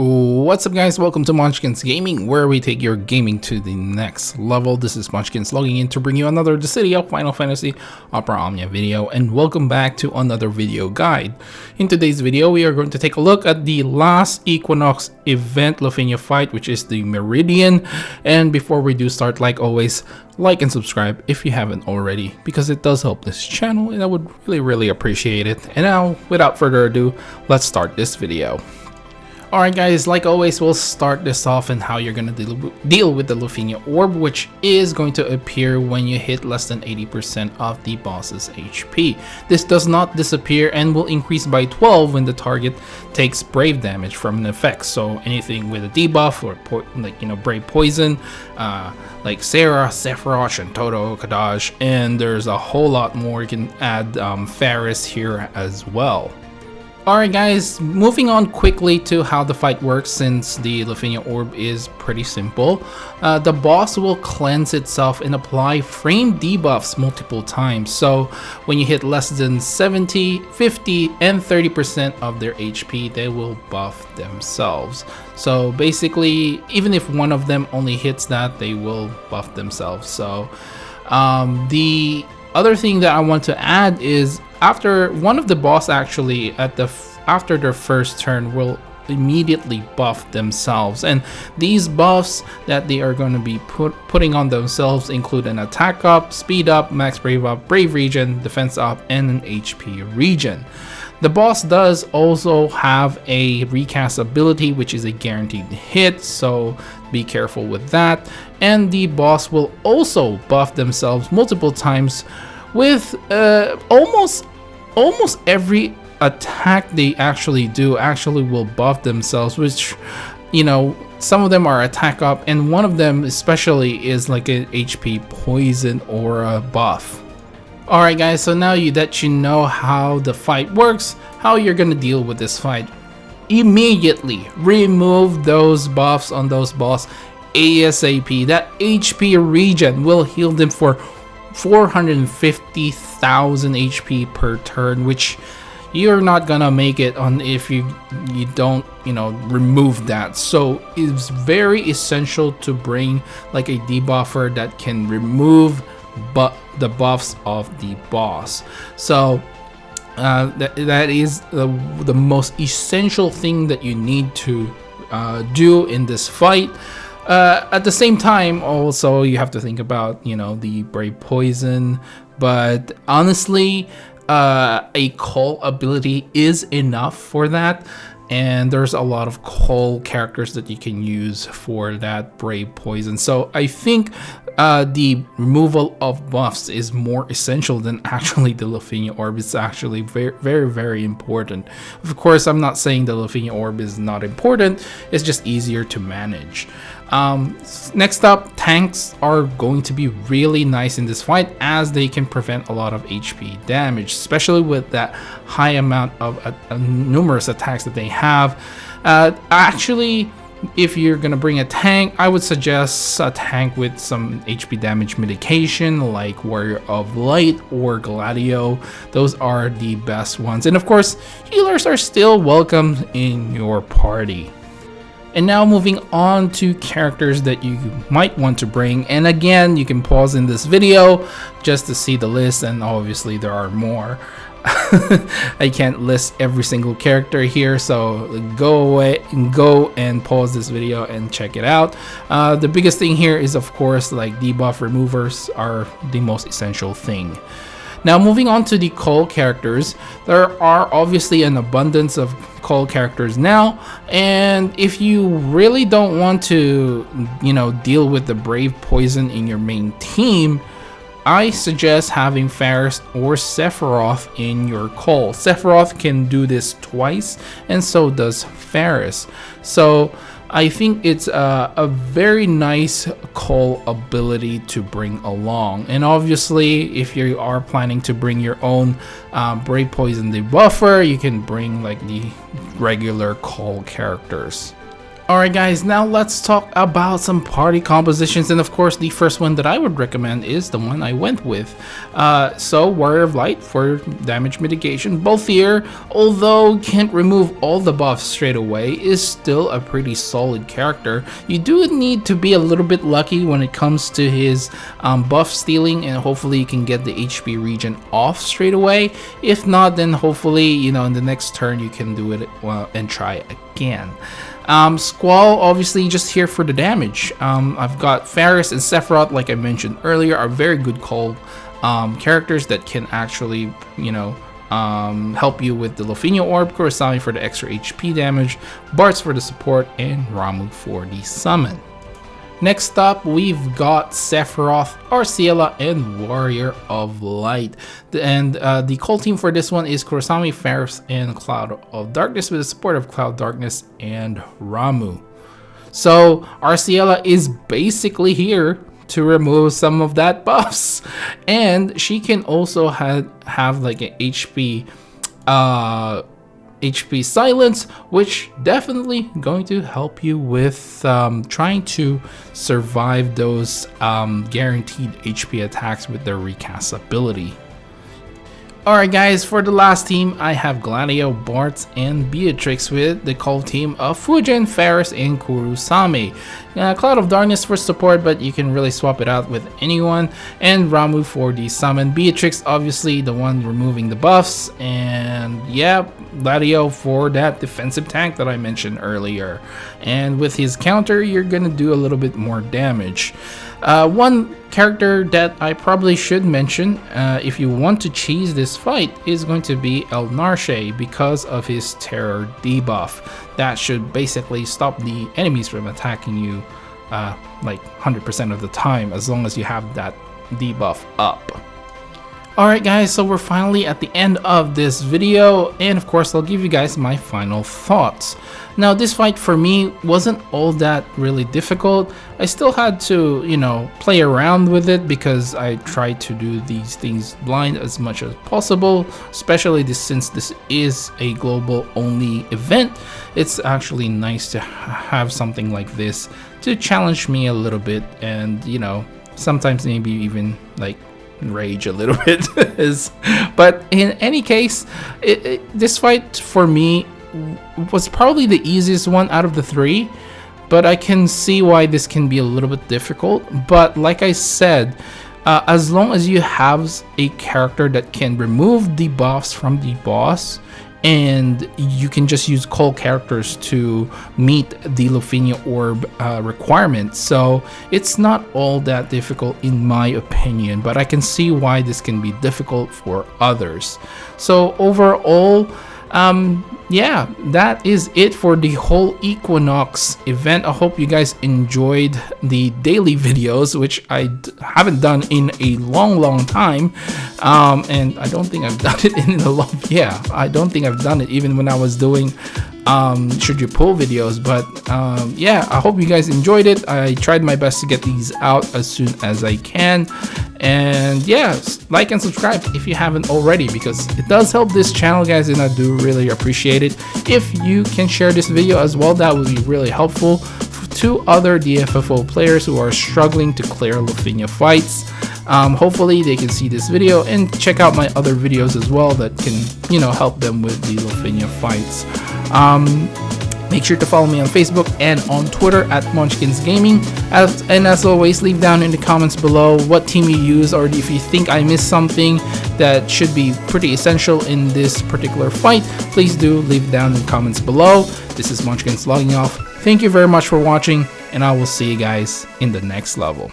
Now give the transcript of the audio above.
What's up guys, welcome to Monchkinz Gaming, where we take your gaming to the next level. This is Monchkinz logging in to bring you another Dissidia Final Fantasy Opera Omnia video, and welcome back to another video guide. In today's video, we are going to take a look at the last Equinox event LUFENIA fight, which is the Meridian. And before we do start, like always, like and subscribe if you haven't already, because it does help this channel and I would really appreciate it. And now, without further ado, let's start this video. Alright guys, like always, we'll start this off and how you're going to deal with the LUFENIA orb, which is going to appear when you hit less than 80% of the boss's HP. This does not disappear and will increase by 12 when the target takes brave damage from an effect. So anything with a debuff or brave poison, like Sarah, Sephiroth, and Toto, Kadash, and there's a whole lot more. You can add Faris here as well. Alright guys, moving on quickly to how the fight works, since the LUFENIA orb is pretty simple. The boss will cleanse itself and apply frame debuffs multiple times. So when you hit less than 70, 50, and 30% of their HP, they will buff themselves. So basically, even if one of them only hits that, they will buff themselves. So the other thing that I want to add is, after one of the boss actually after their first turn will immediately buff themselves, and these buffs that they are going to be putting on themselves include an attack up, speed up, max brave up, brave regen, defense up, and an HP regen. The boss does also have a recast ability, which is a guaranteed hit, so be careful with that. And the boss will also buff themselves multiple times with almost every attack they actually do will buff themselves, which, you know, some of them are attack up, and one of them especially is like an HP poison or a buff. Alright guys, so now that you know how the fight works, how you're gonna deal with this fight, immediately remove those buffs on those boss ASAP. That HP regen will heal them for 450,000 HP per turn, which you're not gonna make it on if you don't, remove that. So it's very essential to bring like a debuffer that can remove the buffs of the boss. So that is the most essential thing that you need to do in this fight. At the same time, also you have to think about the brave poison, but honestly a call ability is enough for that, and there's a lot of call characters that you can use for that brave poison. So I think the removal of buffs is more essential than actually the LUFENIA orb. It's actually very important. Of course, I'm not saying the LUFENIA orb is not important, it's just easier to manage. Next up, tanks are going to be really nice in this fight, as they can prevent a lot of HP damage, especially with that high amount of numerous attacks that they have. Actually, if you're gonna bring a tank, I would suggest a tank with some HP damage mitigation, like Warrior of Light or Gladio. Those are the best ones, and of course, healers are still welcome in your party. And now moving on to characters that you might want to bring, and again, you can pause in this video just to see the list, and obviously there are more. I can't list every single character here, so go and pause this video and check it out. The biggest thing here is, of course, like debuff removers are the most essential thing. Now moving on to the call characters, there are obviously an abundance of call characters now, and if you really don't want to deal with the brave poison in your main team, I suggest having Faris or Sephiroth in your call. Sephiroth can do this twice, and so does Faris. So I think it's a very nice call ability to bring along. And obviously, if you are planning to bring your own brave poison debuffer, you can bring like the regular call characters. Alright guys, now let's talk about some party compositions, and of course the first one that I would recommend is the one I went with. So Warrior of Light for damage mitigation. Balthier, although can't remove all the buffs straight away, is still a pretty solid character. You do need to be a little bit lucky when it comes to his buff stealing, and hopefully you can get the HP regen off straight away. If not, then hopefully, you know, in the next turn you can do it and try again. Squall, obviously just here for the damage. I've got Ferris and Sephiroth, like I mentioned earlier, are very good call characters that can actually, you know, help you with the LUFENIA Orb, Kurosami for the extra HP damage, Bartz for the support, and Ramuh for the summon. Next up, we've got Sephiroth, Arciela, and Warrior of Light. And the call team for this one is Kurosami, Ferris, and Cloud of Darkness with the support of Cloud Darkness and Ramuh. So Arciela is basically here to remove some of that buffs, and she can also have like an HP silence, which definitely going to help you with trying to survive those guaranteed HP attacks with their recast ability. Alright guys, for the last team, I have Gladio, Bartz, and Beatrix with the call team of Fujin, Ferris, and Kurosami. Cloud of Darkness for support, but you can really swap it out with anyone, and Ramuh for the summon. Beatrix, obviously the one removing the buffs, and yeah, Gladio for that defensive tank that I mentioned earlier. And with his counter, you're gonna do a little bit more damage. One character that I probably should mention if you want to cheese this fight is going to be El Narshe, because of his terror debuff. That should basically stop the enemies from attacking you like 100% of the time, as long as you have that debuff up. Alright guys, so we're finally at the end of this video, and of course I'll give you guys my final thoughts. Now this fight for me wasn't all that really difficult. I still had to, you know, play around with it because I tried to do these things blind as much as possible, especially since this is a global only event. It's actually nice to have something like this to challenge me a little bit, and you know, sometimes maybe even like rage a little bit. But in any case, this fight for me was probably the easiest one out of the three, but I can see why this can be a little bit difficult. But like I said, as long as you have a character that can remove the buffs from the boss, and you can just use call characters to meet the LUFENIA Orb requirement, so it's not all that difficult in my opinion, but I can see why this can be difficult for others. So overall, yeah, that is it for the whole Equinox event. I hope you guys enjoyed the daily videos, which I haven't done in a long time, and I don't think I've done it in a long, yeah, I don't think I've done it even when I was doing should you pull videos. But yeah, I hope you guys enjoyed it. I tried my best to get these out as soon as I can, and yeah, like and subscribe if you haven't already, because it does help this channel, guys, and I do really appreciate it. If you can share this video as well, that would be really helpful to other DFFO players who are struggling to clear LUFENIA fights. Hopefully they can see this video and check out my other videos as well that can, you know, help them with the LUFENIA fights. Make sure to follow me on Facebook and on Twitter at Monchkinz Gaming. And as always, leave down in the comments below what team you use, or if you think I missed something that should be pretty essential in this particular fight, please do leave down in the comments below. This is Monchkinz logging off. Thank you very much for watching, and I will see you guys in the next level.